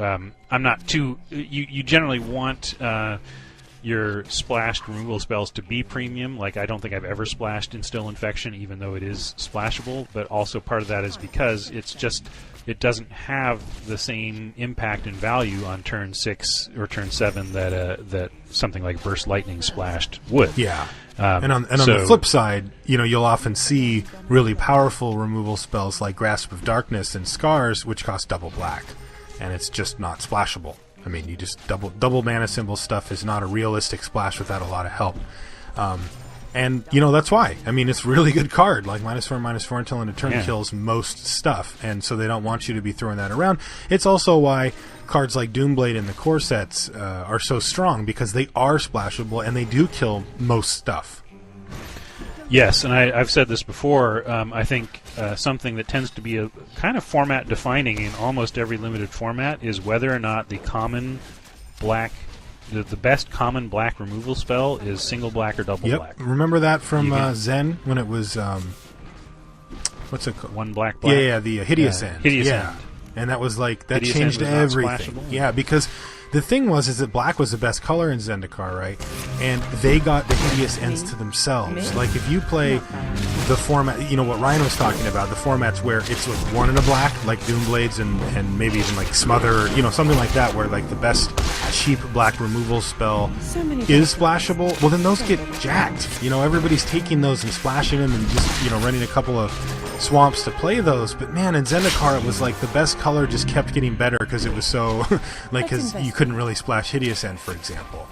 I'm not too. You generally want your splashed removal spells to be premium. Like, I don't think I've ever splashed Instill Infection, even though it is splashable. But also part of that is because it doesn't have the same impact and value on turn 6 or turn 7 that something like Burst Lightning splashed would. Yeah. And on the flip side, you'll often see really powerful removal spells like Grasp of Darkness and Scars, which cost double black, and it's just not splashable. I mean, you just double mana symbol stuff is not a realistic splash without a lot of help. And, that's why. I mean, it's a really good card. Like, -4/-4 until end of turn kills most stuff. And so they don't want you to be throwing that around. It's also why cards like Doomblade and the core sets are so strong, because they are splashable and they do kill most stuff. Yes, and I've said this before. I think something that tends to be a kind of format defining in almost every limited format is whether or not the common black... The best common black removal spell is single black or double black. Remember that from Zen when it was what's it called? One black. Yeah, the Hideous End. Hideous End. And that was like that Hideous changed End was not everything. splashable? Yeah, because the thing is that black was the best color in Zendikar, right? And they got the Hideous Ends to themselves. Like, if you play the format, what Ryan was talking about, the formats where it's like 1 in a black, like Doomblades and maybe even like Smother, something like that, where like the best cheap black removal spell is splashable, well, then those get jacked. Everybody's taking those and splashing them and just, running a couple of swamps to play those. But man, in Zendikar, it was like the best color just kept getting better because it was so, because you couldn't really splash Hideous End, for example.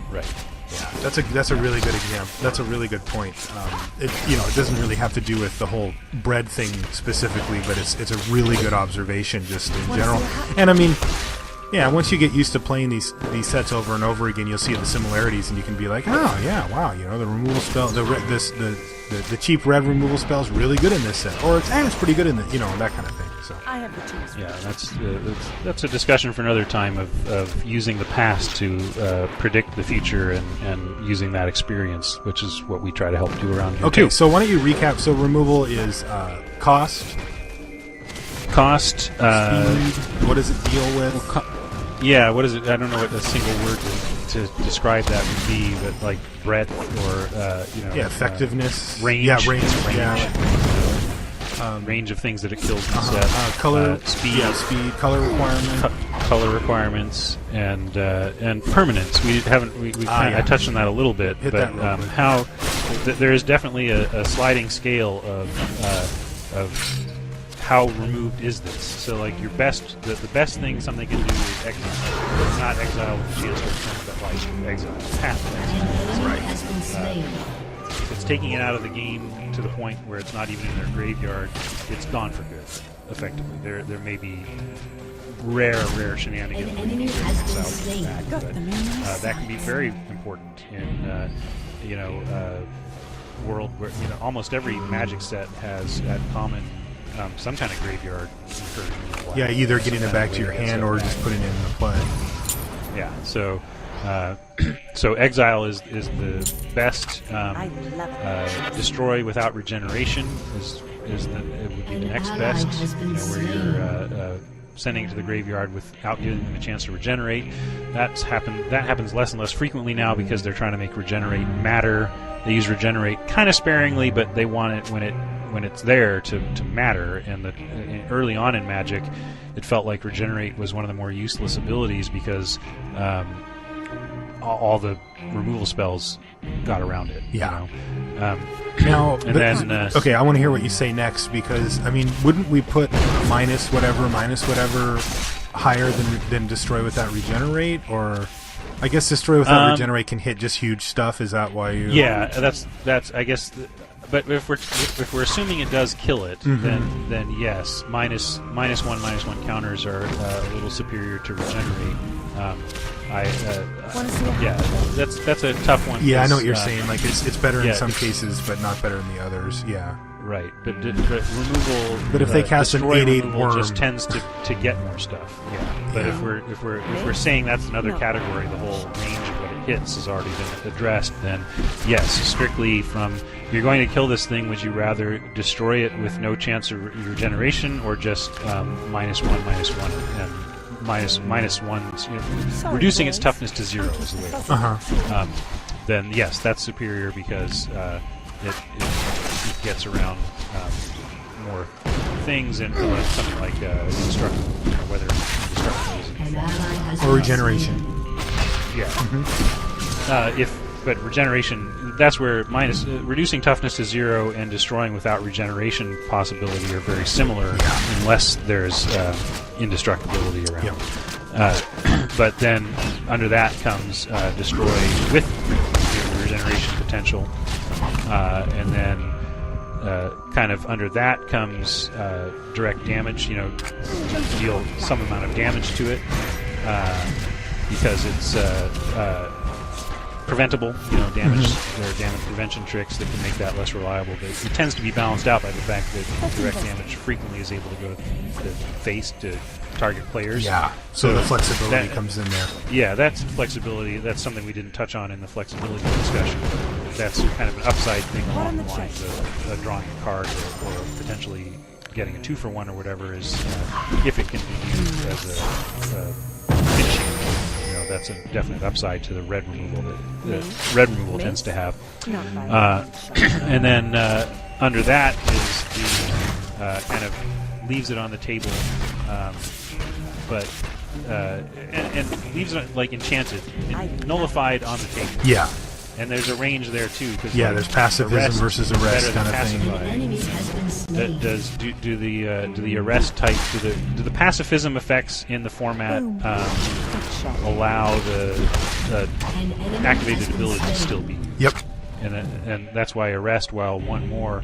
Right. Yeah, that's a really good example. That's a really good point. It doesn't really have to do with the whole bread thing specifically, but it's a really good observation just in general. And I mean, yeah, once you get used to playing these sets over and over again, you'll see the similarities, and you can be like, oh yeah, wow, the removal spell, the cheap red removal spell is really good in this set, or it's pretty good in the that kind of thing. So I have the tools. Yeah, that's a discussion for another time of using the past to predict the future and using that experience, which is what we try to help do around here. Okay, too. so why don't you recap? So removal is cost, speed. What does it deal with? Yeah, what is it? I don't know what a single word to describe that would be, but like breadth or effectiveness, range. Yeah, range. Range of things that it kills in the set. Color, speed, color requirements, color requirements, and permanence. I touched on that a little bit, but how there is definitely a sliding scale of how removed is this? So, like, the best thing something can do is exile. It's not exile with a chance to return, but like exile, path exile. Right. If it's taking it out of the game to the point where it's not even in their graveyard, it's gone for good. Effectively, there may be rare shenanigans where you can exile back, but that can be very important in world where almost every Magic set has at common. Some kind of graveyard incursion. Yeah, either getting it back to your hand or just putting it in the play. Yeah, so exile is the best. Destroy without regeneration it would be the next best. Where you're sending it to the graveyard without giving them a chance to regenerate. That happens less and less frequently now because they're trying to make regenerate matter. They use regenerate kind of sparingly, but they want it when it's there to matter. And early on in Magic, it felt like regenerate was one of the more useless abilities because all the removal spells got around it. Yeah. Okay, I want to hear what you say next, because I mean, wouldn't we put minus whatever higher than destroy without regenerate? Or I guess destroy without regenerate can hit just huge stuff. Is that why you? Yeah, that's I guess. But if we're assuming it does kill it, then yes, minus one counters are a little superior to regenerate. That's a tough one. Yeah, I know what you're saying. Like it's better in some cases, but not better in the others. Yeah. Right, but removal. But if they cast an 8/8 worm, just tends to get more stuff. Yeah. But if we're saying that's another category, the whole range of what it hits has already been addressed. Then yes, strictly from you're going to kill this thing. Would you rather destroy it with no chance of regeneration, or just -1/-1 and minus one, reducing its toughness to 0 is the way. Then yes, that's superior because it gets around more things and something like indestructible, whether indestructible or regeneration. Yeah. But regeneration, that's where reducing toughness to 0 and destroying without regeneration possibility are very similar, unless there's indestructibility around. But then under that comes destroy with regeneration potential, and then kind of under that comes direct damage. Deal some amount of damage to it because it's preventable. Damage. There are damage prevention tricks that can make that less reliable, but it tends to be balanced out by the fact that direct damage frequently is able to go to face to target players. So the flexibility comes in there. Yeah, that's flexibility. That's something we didn't touch on in the flexibility discussion. That's kind of an upside thing along the lines of drawing a card or potentially getting a 2-for-1 or whatever is if it can be used as a finishing. That's a definite upside to the red removal that red removal tends to have. And then under that is the kind of leaves it on the table, but and leaves it like enchanted, nullified on the table. Yeah. And there's a range there too. Cause there's pacifism versus arrest kind of thing. Do the arrest type do the pacifism effects in the format allow the activated ability to still be used? Yep. And that's why arrest, while one more,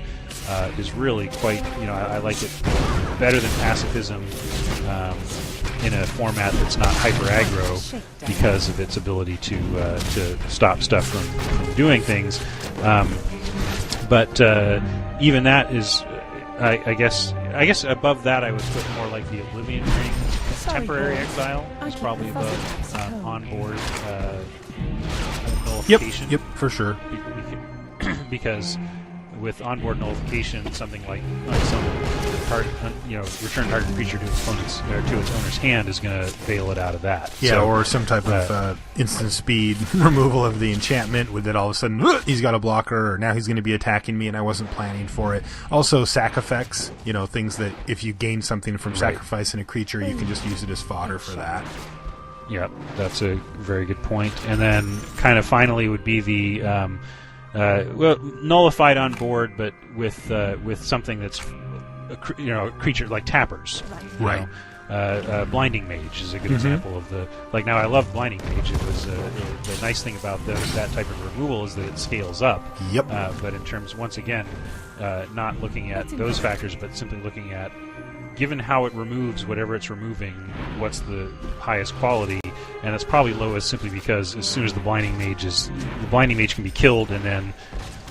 is really quite. I like it better than pacifism. In a format that's not hyper aggro because of its ability to stop stuff from doing things, but even that is, I guess above that I would put more like the Oblivion Ring. Temporary exile is probably above onboard nullification. Yep, for sure. Because with onboard nullification, something like return target creature to its owner's hand is going to bail it out of that. Or some type of instant speed removal of the enchantment with it. All of a sudden, he's got a blocker, or now he's going to be attacking me, and I wasn't planning for it. Also, sac effects. Things that if you gain something from sacrificing a creature, you can just use it as fodder for that. Yep, that's a very good point. And then, kind of finally, would be the nullified on board, but with something that's a creature like tappers. Right. Blinding Mage is a good example of the now. I love Blinding Mage. It was the nice thing about that type of removal is that it scales up. Yep. But in terms, once again, not looking at those factors, but simply looking at, given how it removes whatever it's removing, what's the highest quality, and it's probably lowest simply because as soon as the Blinding Mage can be killed, and then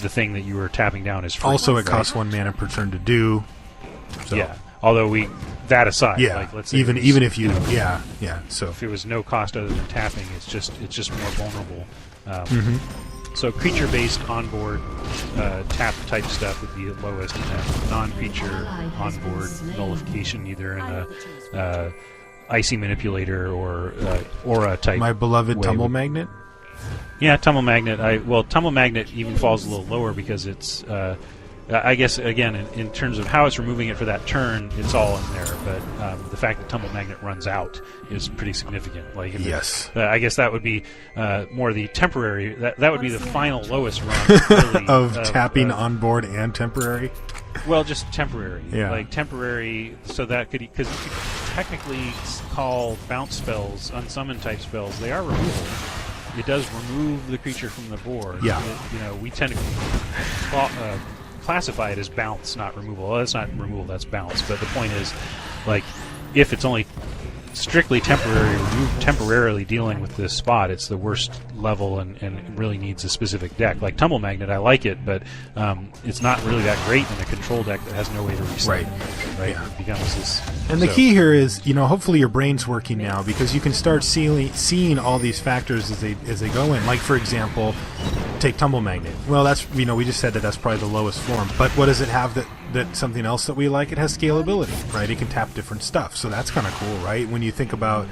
the thing that you were tapping down is free. Also, it costs 1 mana per turn to do. So. Yeah. Although that aside, let's say even if you so if it was no cost other than tapping, it's just more vulnerable. So creature-based onboard tap type stuff would be the lowest, and then non-creature onboard nullification, either in a icy manipulator or aura type. My beloved Tumble Magnet. Yeah, Tumble Magnet. Tumble Magnet even falls a little lower because it's. I guess, again, in terms of how it's removing it for that turn, it's all in there. But the fact that Tumble Magnet runs out is pretty significant. Yes. I guess that would be more the temporary. That would be the final lowest run really, of tapping on board and temporary. Well, just temporary. Yeah. Temporary, so that because you could technically call bounce spells, unsummon type spells, they are removal. It does remove the creature from the board. Yeah. We tend to classify it as bounce, not removal. Well, that's not removal, that's bounce. But the point is, if it's only strictly temporarily dealing with this spot, it's the worst level and really needs a specific deck. Like Tumble Magnet, I like it, but it's not really that great in a control deck that has no way to reset. Right? Yeah. It becomes this. And the key here is, hopefully your brain's working now, because you can start seeing all these factors as they go in. Like, for example, take Tumble Magnet. Well, that's we just said that's probably the lowest form. But what does it have that something else that we like, it has scalability, right? It can tap different stuff, so that's kind of cool, right? When you think about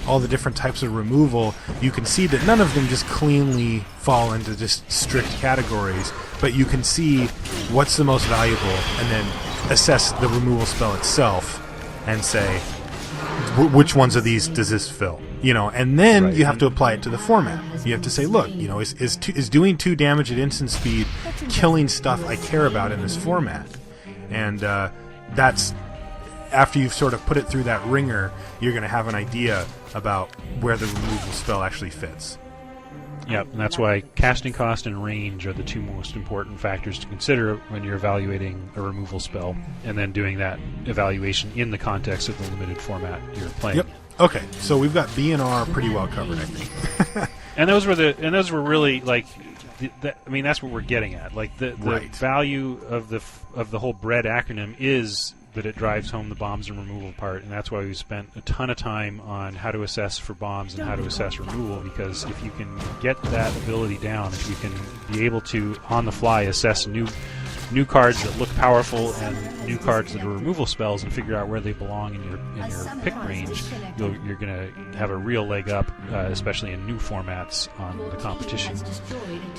all the different types of removal, you can see that none of them just cleanly fall into just strict categories, but you can see what's the most valuable and then assess the removal spell itself and say, which ones of these does this fill? You know, and then you have to apply it to the format. You have to say, look, you know, is doing 2 damage at instant speed killing stuff I care about in this format? And that's, after you've sort of put it through that ringer, you're going to have an idea about where the removal spell actually fits. Yep, and that's why casting cost and range are the 2 most important factors to consider when you're evaluating a removal spell, and then doing that evaluation in the context of the limited format you're playing. Yep. Okay, so we've got B and R pretty well covered, I think. And those were really like, I mean, that's what we're getting at. Like the value of the whole BREAD acronym is that it drives home the bombs and removal part, and that's why we spent a ton of time on how to assess for bombs and how to assess removal, because if you can get that ability down, if you can be able to on the fly assess new cards that look powerful and new cards that are removal spells and figure out where they belong in your pick range, you're going to have a real leg up, especially in new formats on the competition.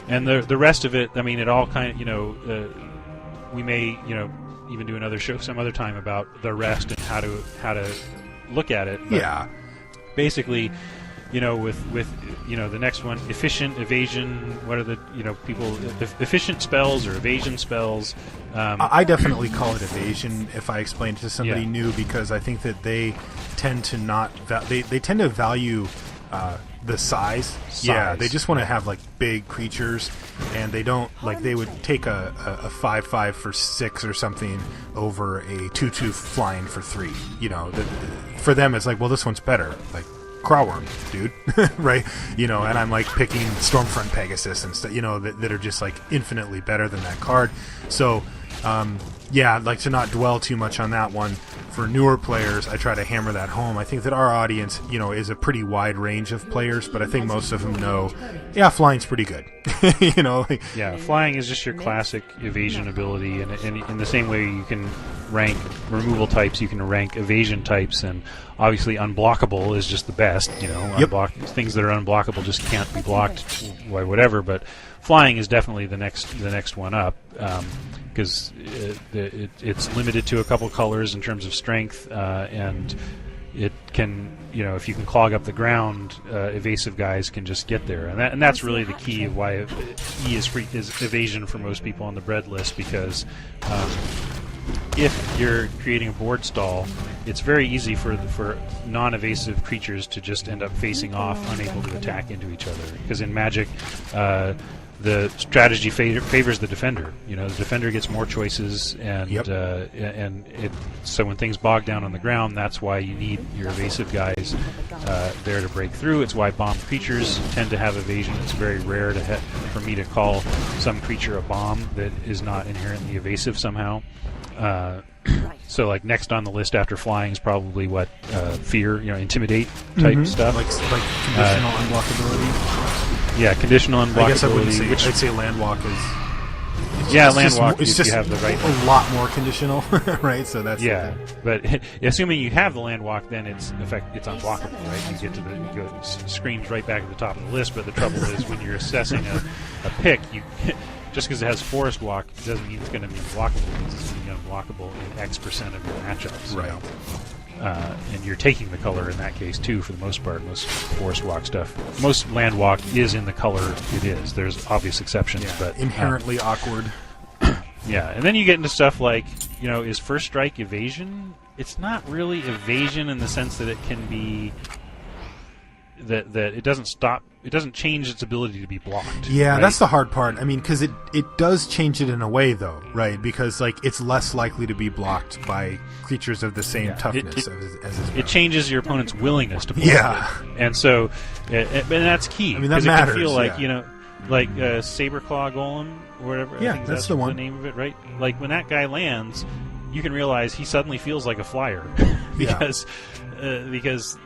And the rest of it, I mean, it all kind of, we may, even do another show some other time about the rest and how to look at it. But basically, with the next one, efficient, evasion. What are the efficient spells or evasion spells? I definitely call it evasion if I explain it to somebody new, because I think that they tend to not they tend to value the size. Yeah, they just want to have like big creatures, and they don't like, they would take a 5/5 for 6 or something over a 2/2 flying for 3. For them it's like, well, this one's better. Like, Crawworm, dude, right? And I'm like picking Stormfront Pegasus and stuff, that are just like infinitely better than that card. So, I'd like to not dwell too much on that one. For newer players, I try to hammer that home. I think that our audience, is a pretty wide range of players, but I think most of them know, flying's pretty good. Flying is just your classic evasion ability, and in the same way you can rank removal types, you can rank evasion types, and obviously unblockable is just the best. Things that are unblockable just can't be blocked by whatever. But flying is definitely the next one up, because it's limited to a couple colors in terms of strength, and it can, if you can clog up the ground, evasive guys can just get there, and that's really the key of why E is evasion for most people on the bread list, because if you're creating a board stall, it's very easy for non-evasive creatures to just end up facing off, unable to attack into each other. Because in Magic, the strategy favors the defender. The defender gets more choices, and so when things bog down on the ground, that's why you need your evasive guys there to break through. It's why bomb creatures tend to have evasion. It's very rare for me to call some creature a bomb that is not inherently evasive somehow. So, like, next on the list after flying is probably fear, intimidate type stuff, like conditional unblockability. Yeah, conditional unblockability. I guess I wouldn't say. I'd say landwalk is. Landwalk. It's just you have the right a lot more conditional, right? So that's the thing. But assuming you have the landwalk, then it's unblockable, right? You get to it screams right back at the top of the list. But the trouble is when you're assessing a pick, just because it has Forest Walk doesn't mean it's going to be unblockable. It means it's going to be unblockable in X% of your matchups. Right. And you're taking the color in that case too, for the most part. Most Forest Walk stuff, most Land Walk is in the color it is. There's obvious exceptions, but inherently awkward. Yeah, and then you get into stuff like, is First Strike evasion? It's not really evasion in the sense that it can be that it doesn't change its ability to be blocked. Yeah, right? That's the hard part. I mean, because it does change it in a way, though, right? Because it's less likely to be blocked by creatures of the same toughness as it changes your opponent's willingness to block it. And so, and that's key. I mean, that It matters. can feel like, Saberclaw Golem or whatever. Yeah, I think that's the one. The name of it, right? Like when that guy lands, you can realize he suddenly feels like a flyer because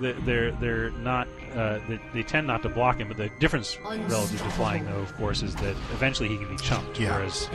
they're not they tend not to block him. But the difference relative to flying, though, of course, is that eventually he can be chunked. Yeah. Whereas